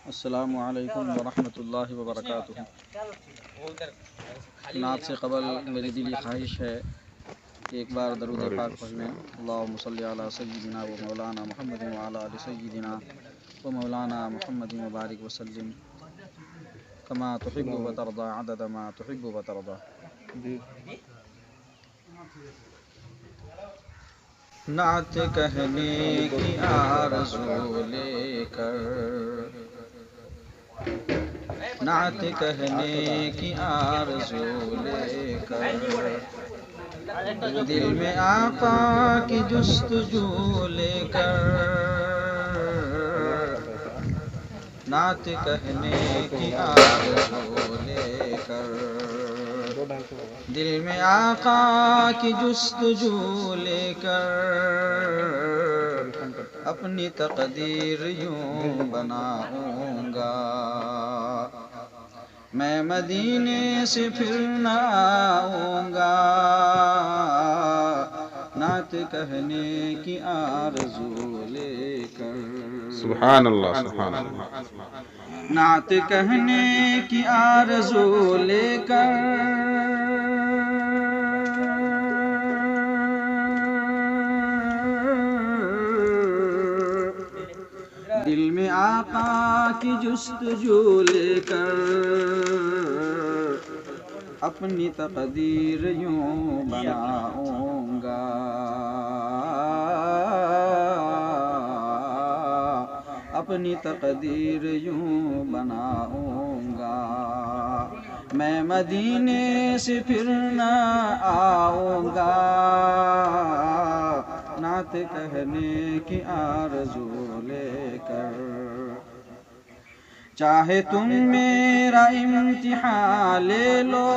السلام علیکم ورحمۃ اللہ وبرکاتہ۔ نعت سے قبل میری دلی خواہش ہے کہ ایک بار درود پاک پڑھ لیں۔ اللہم صلی علی سیدنا و مولانا محمد وعلی آل سیدنا و مولانا محمد مبارک وسلم کما تحب و ترضی عدد ما تحب و ترضی۔ نعت کہنے کی آرزو لے کر، نعت کہنے کی آرزو لے کر، دل میں آقا کی جستجو لے کر، نعت کہنے کی آرزو لے کر، دل میں آقا کی جستجو لے کر، اپنی تقدیر یوں بناؤں گا، میں مدینے سے پھر نہ آؤں گا، نعت کہنے کی آرزو لے کر۔ سبحان اللہ سبحان اللہ۔ نعت کہنے کی آرزو لے کر، دل میں آقا کی جستجو لے کر، اپنی تقدیر یوں بناؤں گا، اپنی تقدیر یوں بناؤں گا، میں مدینے سے پھر نہ آؤں گا، نعت کہنے کی آرزو لے کر۔ چاہے تم میرا امتحان لے لو،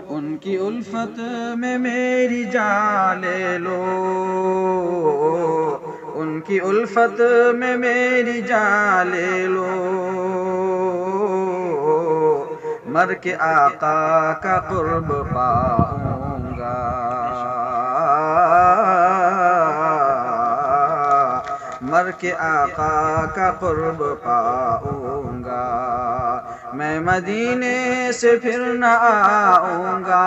ان کی الفت میں میری جان لے لو، ان کی الفت میں میری جان لے لو، مر کے آقا کا قرب پاؤں گا، مر کے آقا کا قرب پاؤں گا، میں مدینے سے پھر نہ آؤں گا،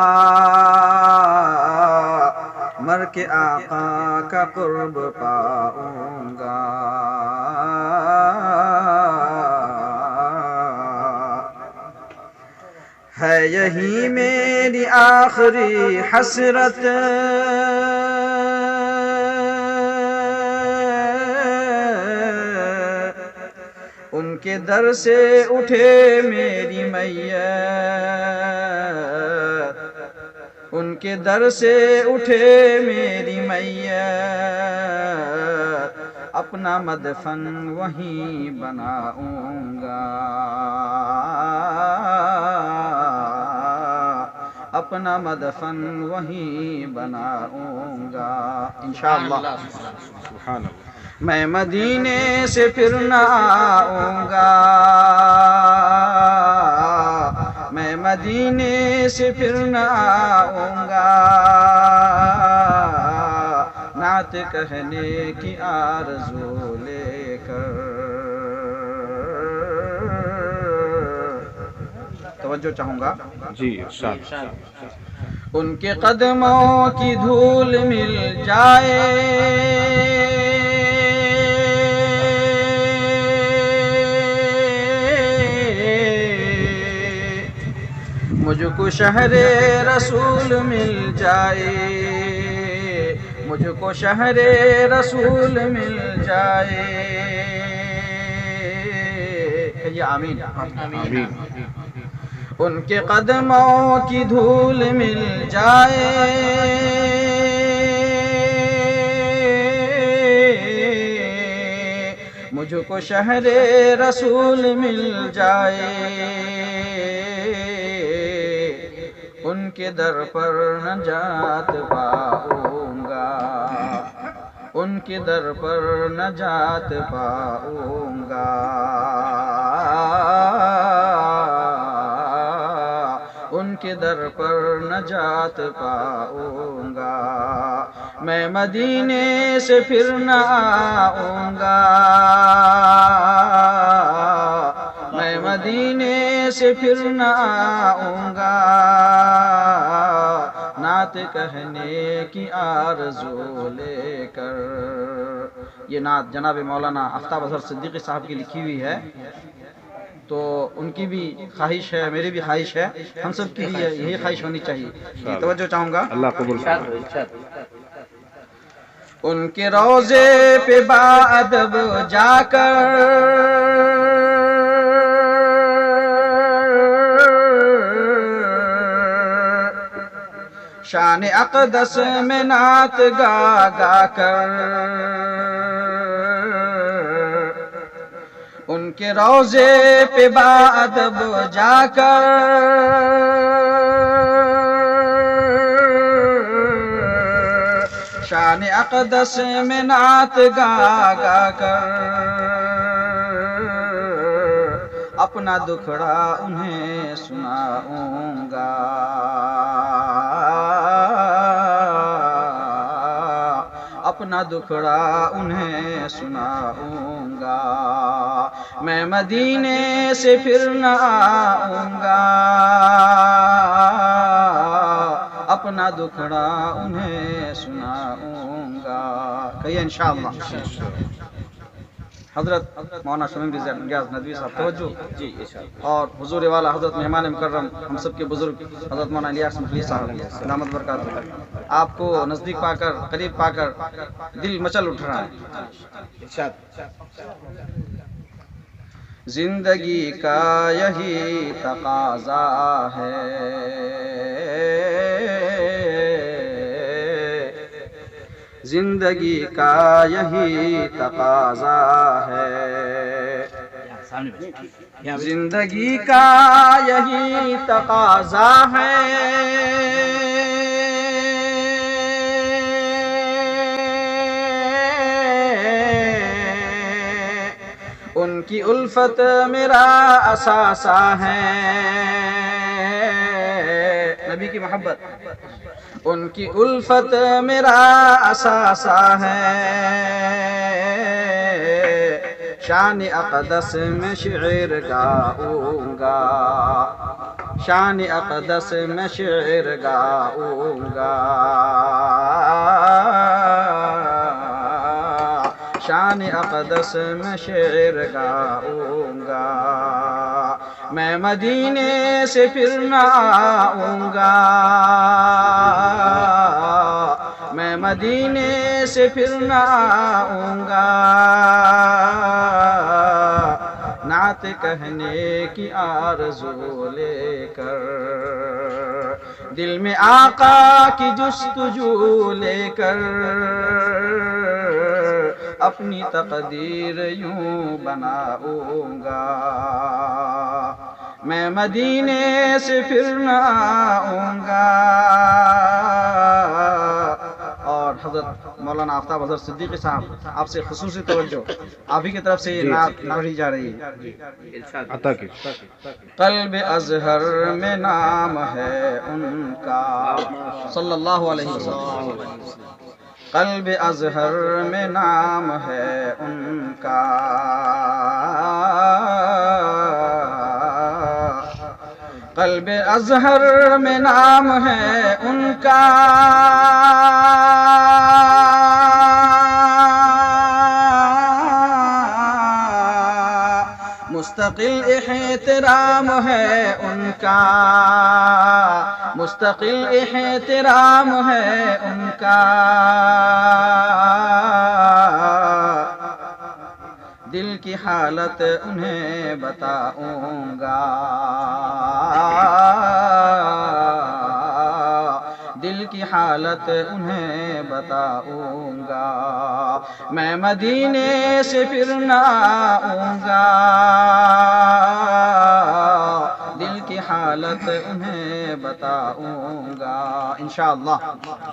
مر کے آقا کا قرب پاؤں گا، ہے یہی میری آخری حسرت، ان کے در سے اٹھے میری میت، ان کے در سے اٹھے میری میت، اپنا مدفن وہیں بناؤں گا، اپنا مدفن وہیں بناؤں گا انشاءاللہ۔ سبحان اللہ۔ میں مدینے سے پھر نہ آؤں گا، میں مدینے سے پھر نہ آؤں گا، نعت کہنے کی آرزو لے کر۔ توجہ چاہوں گا جی ارشاد۔ ان کے قدموں کی دھول مل جائے، مجھ کو شہر رسول مل جائے، مجھ کو شہر رسول مل جائے، کہیے آمین۔ آمین۔ ان کے قدموں کی دھول مل جائے، مجھ کو شہر رسول مل جائے، ان کے در پر نجات پاؤں گا، ان کے در پر نجات پاؤں گا، ان کے در پر نجات پاؤں گا، میں مدینے سے پھر نہ آؤں گا، میں مدینے سے پھر نہ آؤں گا، نعت کہنے کی آرزو لے کر۔ یہ نعت جناب مولانا آفتاب اظہر صدیقی صاحب کی لکھی ہوئی ہے، تو ان کی بھی خواہش ہے، میری بھی خواہش ہے، ہم سب کی بھی یہی خواہش ہونی چاہیے۔ یہ توجہ چاہوں گا، اللہ قبول فرمائے۔ ان کے روضے پہ باادب جا کر شان اقدس میں نعت گا گا کر، ان کے روضے پہ باادب جا کر شان اقدس میں نعت گا گا کر، اپنا دکھڑا انہیں سناؤں گا، اپنا دکھڑا انہیں سناؤں گا، میں مدینے سے پھر نہ آؤں گا، اپنا دکھڑا انہیں سناؤں گا۔ کہیے انشاءاللہ۔ حضرت مولانا شمیم رضا انگیاز ندوی صاحب توجہ جی، اور حضور والا حضرت مہمان مکرم ہم سب کے بزرگ حضرت مولانا الیاس مفلی صاحب دامت برکاتہ، آپ کو نزدیک پا کر، قریب پا کر دل مچل اٹھ رہا ہے۔ زندگی کا یہی تقاضا ہے، زندگی کا یہی تقاضا ہے، زندگی کا یہی تقاضا ہے، ان کی الفت میرا اثاثہ ہے، نبی کی محبت، ان کی الفت میرا اثاثہ ہے، شان اقدس میں شعر گاؤں گا، شان اقدس میں شعر گاؤں گا، شان اقدس میں شعر گاؤں گا، میں مدینے سے پھر نہ آؤں گا، میں مدینے سے پھر نہ آؤں گا، نعت کہنے کی آرزو لے کر، دل میں آقا کی جستجو لے کر، اپنی تقدیر یوں بناؤں گا، میں مدینے سے پھر نہ آؤں گا۔ اور حضرت مولانا آفتاب اظہر صدیقی صاحب آپ سے خصوصی توجہ، آپ ہی کی طرف سے یہ نعت پڑھی جا رہی ہے۔ عطا کی قلب اظہر میں نام ہے ان کا، صلی اللہ علیہ وسلم، قلب اظہر میں نام ہے ان کا، قلب اظہر میں نام ہے ان کا، مستقل احترام ہے ان کا، مستقل احترام ہے ان کا، دل کی حالت انہیں بتاؤں گا، دل کی حالت انہیں بتاؤں گا، میں مدینے سے پھر نہ آؤں گا، دل کی حالت انہیں بتاؤں گا انشاءاللہ۔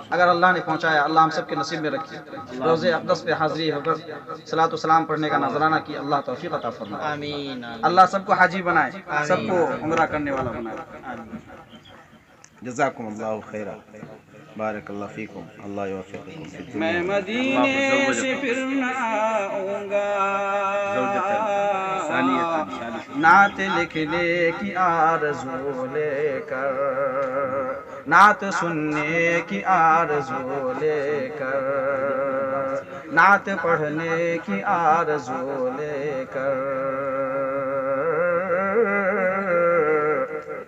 اگر اللہ نے پہنچایا، اللہ ہم سب کے نصیب میں رکھے، روزے اقدس پہ حاضری ہو کر صلاۃ و سلام پڑھنے کا نذرانہ کی اللہ توفیق عطا فرمائے، آمین، اللہ سب کو حاجی بنائے، سب کو عمرہ کرنے والا بنائے، جزاکم اللہ خیرا۔ بارک اللہ فیکم، اللہ یوفقکم فی الدنیا میں مدینے سے پھر نہ آؤں گا، نعت لکھنے کی آرزو لے کر، نعت سننے کی آرزو لے کر، نعت پڑھنے کی آرزو لے کر،